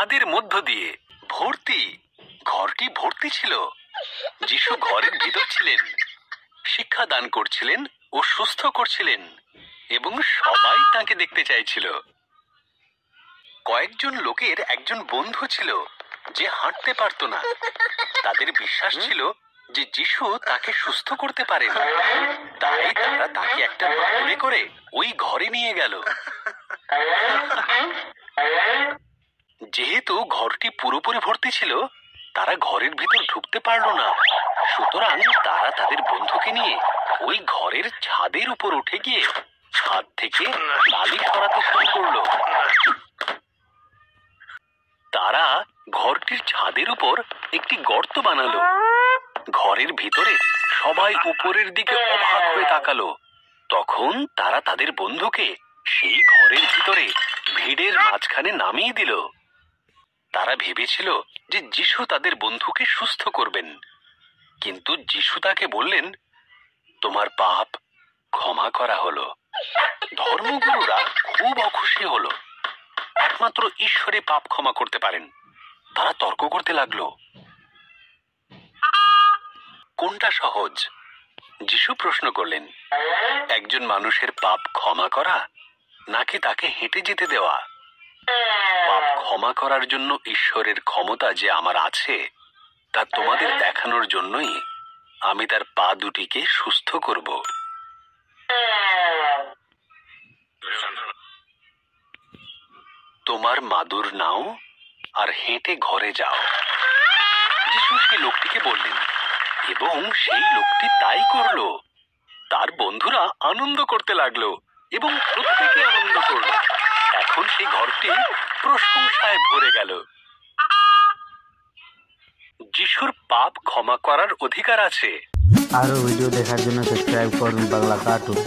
ছাদের মধ্য দিয়ে ভর্তি। ঘরটি ভর্তি ছিল। যিশু ঘরের ভিতর ছিলেন, শিক্ষা দান করছিলেন ও সুস্থ করছিলেন, এবং সবাই তাকে দেখতে চাইছিল। কয়েকজন লোকের একজন বন্ধু ছিল যে হাঁটতে পারত না। তাদের বিশ্বাস ছিল যে যিশু তাকে সুস্থ করতে পারেন। তাই তারা তাকে একটা মাদুরে করে ওই ঘরে নিয়ে গেল। যেহেতু ঘরটি পুরোপুরি ভর্তি ছিল, তারা ঘরের ভিতর ঢুকতে পারল না। সুতরাং তারা তাদের বন্ধুকে নিয়ে ওই ঘরের ছাদের উপর উঠে গিয়ে ছাদ থেকে বালি সরাতে শুরু করলো। তারা ঘরটির ছাদের উপর একটি গর্ত বানালো। ঘরের ভিতরে সবাই উপরের দিকে অবাক হয়ে তাকালো। তখন তারা তাদের বন্ধুকে সেই ঘরের ভিতরে ভিড়ের মাঝখানে নামিয়ে দিল। তারা ভেবেছিল যে যিশু তাদের বন্ধুকে সুস্থ করবেন, কিন্তু যিশু তাকে বললেন, তোমার পাপ ক্ষমা করা হলো। ধর্মগুরুরা খুব অখুশি হলো। একমাত্র ঈশ্বরই পাপ ক্ষমা করতে পারেন। তারা তর্ক করতে লাগলো, কোনটা সহজ? যিশু প্রশ্ন করলেন, একজন মানুষের পাপ ক্ষমা করা নাকি তাকে হেঁটে যেতে দেওয়া? পাপ ক্ষমা করার জন্য ঈশ্বরের ক্ষমতা যে আমার আছে তা তোমাদের দেখানোর জন্যই আমি তার পা দুটিকে সুস্থ করব। তোমার মাদুর নাও আর হেঁটে ঘরে যাও। যিশু সেই লোকটিকে বললেন, এবং সেই লোকটি তাই করলো। তার বন্ধুরা আনন্দ করতে লাগলো এবং প্রত্যেকে আনন্দ করলো। এখন সেই ঘরটি প্রশংসায় ভরে গেল। যিশুর পাপ ক্ষমা করার অধিকার আছে। আরো ভিডিও দেখার জন্য সাবস্ক্রাইব করুন বাংলা কার্টুন।